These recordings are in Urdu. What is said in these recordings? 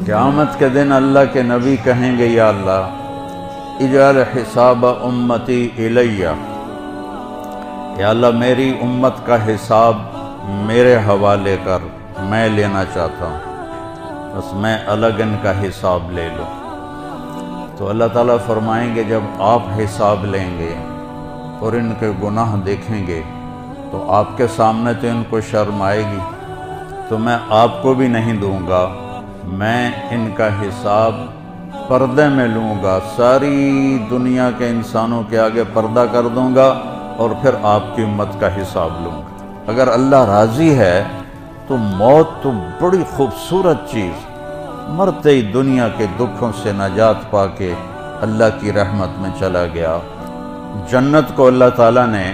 قیامت کے دن اللہ کے نبی کہیں گے یا اللہ اجعل حساب امتی الیہ، یا اللہ میری امت کا حساب میرے حوالے کر، میں لینا چاہتا ہوں، بس میں الگ ان کا حساب لے لوں۔ تو اللہ تعالیٰ فرمائیں گے جب آپ حساب لیں گے اور ان کے گناہ دیکھیں گے تو آپ کے سامنے تو ان کو شرم آئے گی، تو میں آپ کو بھی نہیں دوں گا، میں ان کا حساب پردے میں لوں گا، ساری دنیا کے انسانوں کے آگے پردہ کر دوں گا اور پھر آپ کی امت کا حساب لوں گا۔ اگر اللہ راضی ہے تو موت تو بڑی خوبصورت چیز، مرتے ہی دنیا کے دکھوں سے نجات پا کے اللہ کی رحمت میں چلا گیا۔ جنت کو اللہ تعالیٰ نے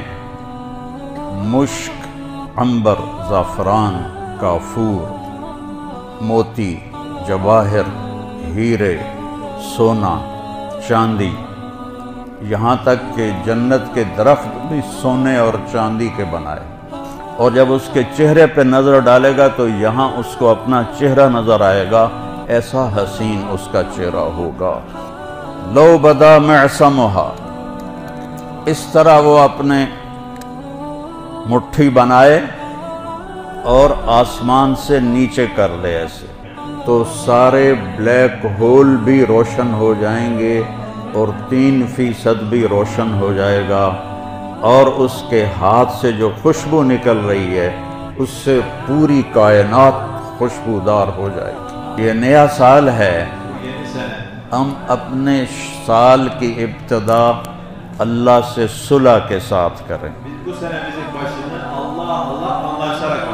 مشک، عنبر، زعفران، کافور، موتی، جواہر، ہیرے، سونا، چاندی، یہاں تک کہ جنت کے درخت بھی سونے اور چاندی کے بنائے، اور جب اس کے چہرے پہ نظر ڈالے گا تو یہاں اس کو اپنا چہرہ نظر آئے گا، ایسا حسین اس کا چہرہ ہوگا۔ لو بدا معصمھا، اس طرح وہ اپنے مٹھی بنائے اور آسمان سے نیچے کر لے ایسے، تو سارے بلیک ہول بھی روشن ہو جائیں گے اور 3% بھی روشن ہو جائے گا، اور اس کے ہاتھ سے جو خوشبو نکل رہی ہے اس سے پوری کائنات خوشبودار ہو جائے گی۔ یہ نیا سال ہے، ہم اپنے سال کی ابتدا اللہ سے صلح کے ساتھ کریں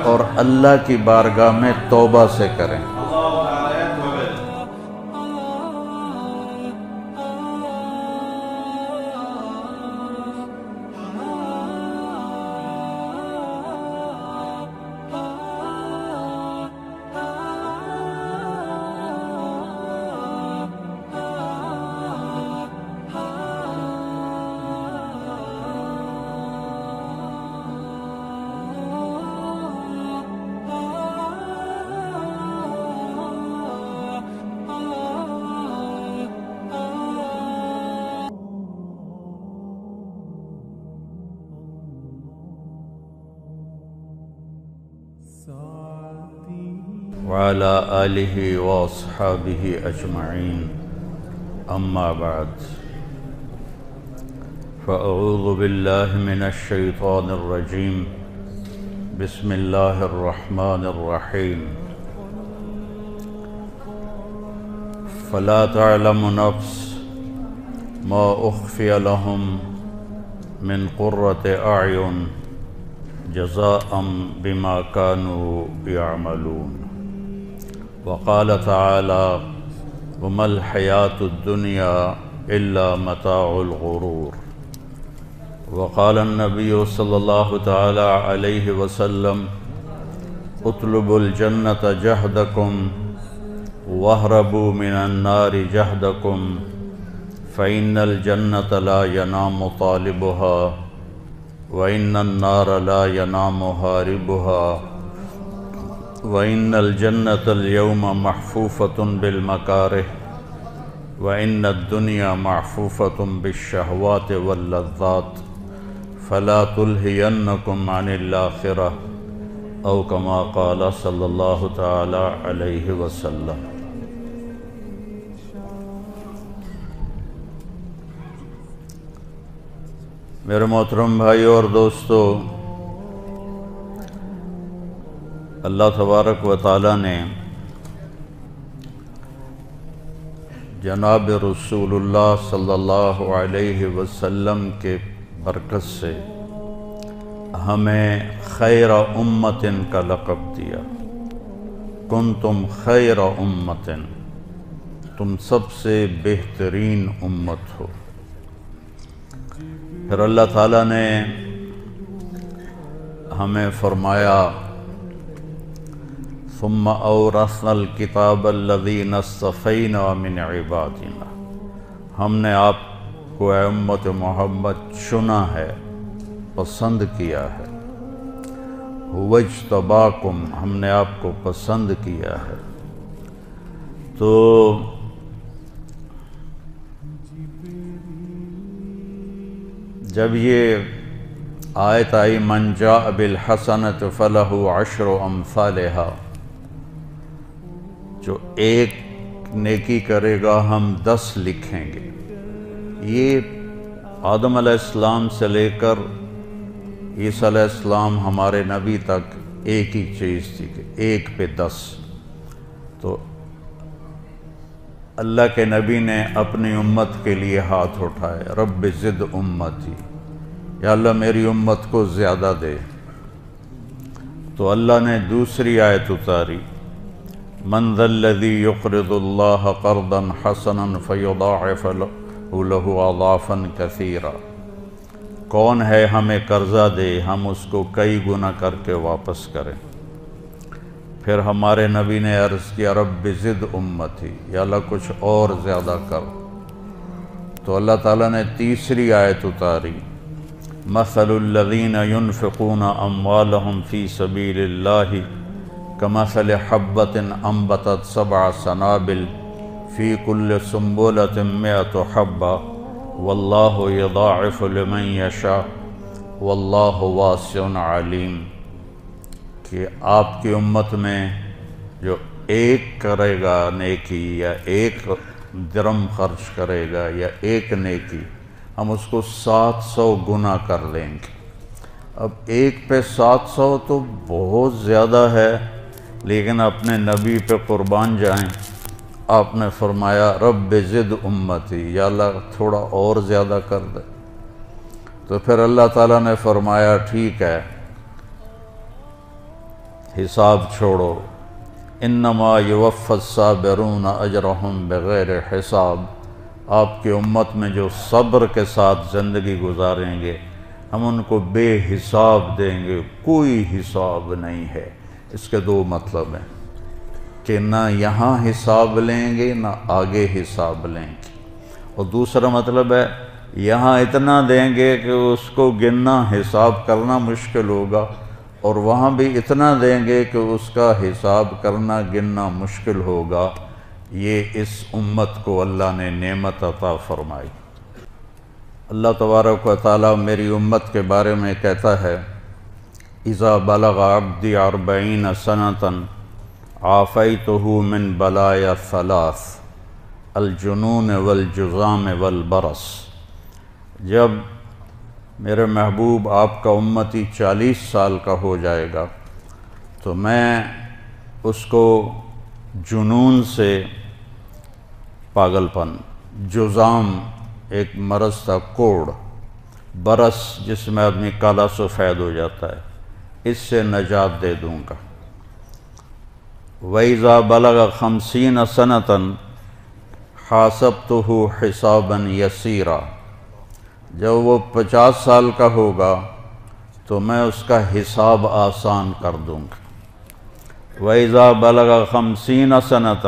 اور اللہ کی بارگاہ میں توبہ سے کریں۔ وعلى آلہ واصحابہ اجمعین، اما بعد، فاعوذ باللہ من الشیطان الرجیم، بسم اللہ الرحمن الرحیم۔ فلا تعلم نفس ما اخفی لهم من قرۃ اعین جزاء بما كانوا يعملون۔ وقال تعالى وما الحياة الدنيا إلا متاع الغرور۔ وقال النبي صلى الله تعالى عليه وسلم اطلبوا الجنة جهدكم واهربوا من النار جهدكم فإن الجنة لا ينام طالبها وإن النار لا ينام هاربها وَإِنَّ الْجَنَّةَ الْيَوْمَ مَحْفُوفَةٌ بِالْمَكَارِهِ وَإِنَّ الدُّنْيَا مَحْفُوفَةٌ بِالشَّهْوَاتِ وَاللَّذَّاتِ فَلَا تُلْهِيَنَّكُمْ عَنِ الْآخِرَةِ أَوْ كَمَا قَالَ صلی اللہ تعالی علیہ وسلم۔ میرے محترم بھائیو اور دوستو، اللہ تبارک و تعالیٰ نے جناب رسول اللہ صلی اللہ علیہ وسلم کے برکت سے ہمیں خیر امت کا لقب دیا۔ کنتم خیر امت، تم سب سے بہترین امت ہو۔ پھر اللہ تعالیٰ نے ہمیں فرمایا ثم اورثنا الکتاب الذین اصطفینا من عبادنا، ہم نے آپ کو اے امت محمد چنا ہے، پسند کیا ہے وجتباکم، ہم نے آپ کو پسند کیا ہے۔ تو جب یہ آیت آئی من جاء بالحسنۃ فلہ عشر امثالہا، جو ایک نیکی کرے گا ہم 10 لکھیں گے، یہ آدم علیہ السلام سے لے کر عیسیٰ علیہ السلام ہمارے نبی تک ایک ہی چیز تھی کہ 1 پہ 10۔ تو اللہ کے نبی نے اپنی امت کے لیے ہاتھ اٹھائے، رب زد امتی، یا اللہ میری امت کو زیادہ دے۔ تو اللہ نے دوسری آیت اتاری، من ذا الذی یقرض اللہ قرضا حسنا فیضاعف له اضعافا کثیرا، کون ہے ہمیں قرضہ دے ہم اس کو کئی گنا کر کے واپس کریں۔ پھر ہمارے نبی نے عرض کیا رب زد امتی، یا اللہ کچھ اور زیادہ کر۔ تو اللہ تعالیٰ نے تیسری آیت اتاری، مثل الذین ينفقون اموالهم فی سبیل اللہ کمثل حبۃ انبتت 7 سنابل فی کل سنبلۃ 100 حبۃ واللہ یضاعف لمن یشاء واللہ واسع علیم، کہ آپ کی امت میں جو ایک کرے گا نیکی یا 1 درم خرچ کرے گا یا 1 نیکی، ہم اس کو 700 گنا کر لیں گے۔ اب 1 پہ 700 تو بہت زیادہ ہے، لیکن اپنے نبی پہ قربان جائیں۔ آپ نے فرمایا رب زد امتی، یا اللہ تھوڑا اور زیادہ کر دے۔ تو پھر اللہ تعالیٰ نے فرمایا ٹھیک ہے، حساب چھوڑو، انما یوفی الصابرون اجرہم بغیر حساب، آپ کی امت میں جو صبر کے ساتھ زندگی گزاریں گے ہم ان کو بے حساب دیں گے، کوئی حساب نہیں ہے۔ اس کے 2 مطلب ہیں کہ نہ یہاں حساب لیں گے نہ آگے حساب لیں گے، اور دوسرا مطلب ہے یہاں اتنا دیں گے کہ اس کو گننا حساب کرنا مشکل ہوگا، اور وہاں بھی اتنا دیں گے کہ اس کا حساب کرنا گننا مشکل ہوگا۔ یہ اس امت کو اللہ نے نعمت عطا فرمائی۔ اللہ تبارک و تعالیٰ میری امت کے بارے میں کہتا ہے اذا بلغ عبدی 40 سنۃ عافیتہ من بلایا 3 الجنون والجذام والبرص، جب میرے محبوب آپ کا امتی 40 سال کا ہو جائے گا تو میں اس کو جنون سے پاگل پن، جذام ایک مرض تھا کوڑ، برس جس میں آدمی کالا سفید ہو جاتا ہے، اس سے نجات دے دوں گا۔ وَإِذَا بَلَغَ 50 سَنَةً حَاسَبْتُهُ حِسَابًا يَسِيرًا، جب وہ 50 سال کا ہوگا تو میں اس کا حساب آسان کر دوں گا۔ وَإِذَا بَلَغَ 50 سَنَةً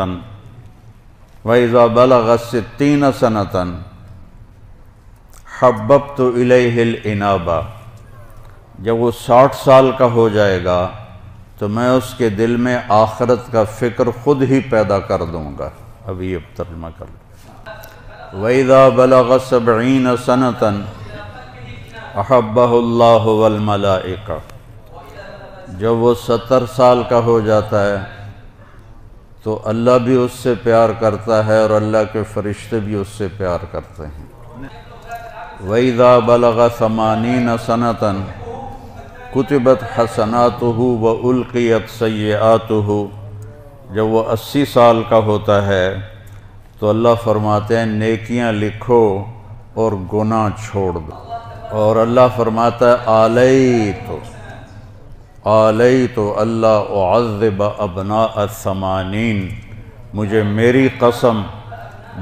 وَإِذَا بَلَغَ 60 سَنَةً حَبَّبْتُ إِلَيْهِ الْإِنَابَةَ، جب وہ 60 سال کا ہو جائے گا تو میں اس کے دل میں آخرت کا فکر خود ہی پیدا کر دوں گا۔ ابھی یہ ترجمہ کر لوں۔ وَإِذَا بَلَغَ 70 سَنَةً أَحَبَّهُ اللَّهُ وَالْمَلَائِكَةُ، جب وہ 70 سال کا ہو جاتا ہے تو اللہ بھی اس سے پیار کرتا ہے اور اللہ کے فرشتے بھی اس سے پیار کرتے ہیں۔ وَإِذَا بَلَغَ 80 سَنَةً كُتِبَتْ حَسَنَاتُهُ وَأُلْقِيَتْ سَيِّئَاتُهُ، جب وہ 80 سال کا ہوتا ہے تو اللہ فرماتے ہیں نیکیاں لکھو اور گناہ چھوڑ دو، اور اللہ فرماتا ہے آلیت اللہ اعذب ابناء 80، مجھے میری قسم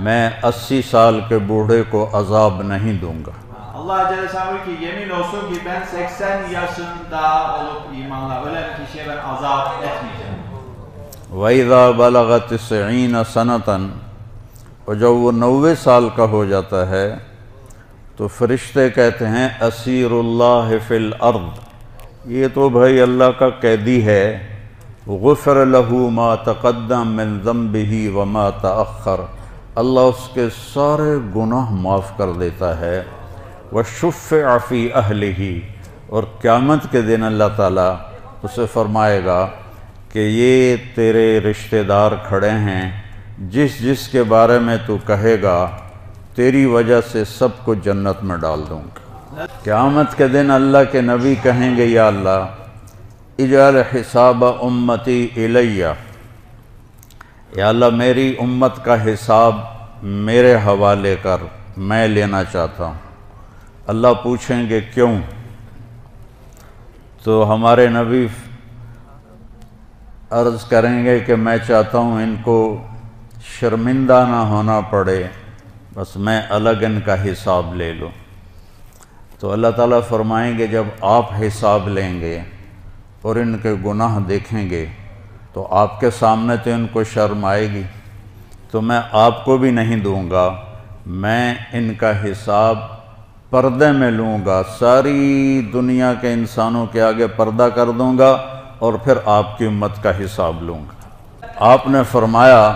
میں 80 سال کے بوڑھے کو عذاب نہیں دوں گا۔ Allah Celle Şanlı ki yemin olsun ki ben 80 yaşında olup imanla ölen kişiye ben azap etmeyeceğim. وَإِذَا بَلَغَ 90 سَنَةً، اور جب وہ 90 سال کا ہو جاتا ہے تو فرشتے کہتے ہیں اسیر اللہ فی الارض، یہ تو بھائی اللہ کا قیدی ہے، غفر لہو ما تقدم من ذنبہ وما تأخر، اللہ اس کے سارے گناہ معاف کر دیتا ہے، وشفع فی اہلہ، اور قیامت کے دن اللہ تعالیٰ اسے فرمائے گا کہ یہ تیرے رشتہ دار کھڑے ہیں، جس جس کے بارے میں تو کہے گا تیری وجہ سے سب کو جنت میں ڈال دوں گا۔ قیامت کے دن اللہ کے نبی کہیں گے یا اللہ اجعل حساب امتی الیہ، یا اللہ میری امت کا حساب میرے حوالے کر، میں لینا چاہتا ہوں۔ اللہ پوچھیں گے کیوں؟ تو ہمارے نبی عرض کریں گے کہ میں چاہتا ہوں ان کو شرمندہ نہ ہونا پڑے، بس میں الگ ان کا حساب لے لوں۔ تو اللہ تعالیٰ فرمائیں گے جب آپ حساب لیں گے اور ان کے گناہ دیکھیں گے تو آپ کے سامنے تو ان کو شرم آئے گی، تو میں آپ کو بھی نہیں دوں گا، میں ان کا حساب پردے میں لوں گا، ساری دنیا کے انسانوں کے آگے پردہ کر دوں گا اور پھر آپ کی امت کا حساب لوں گا۔ آپ نے فرمایا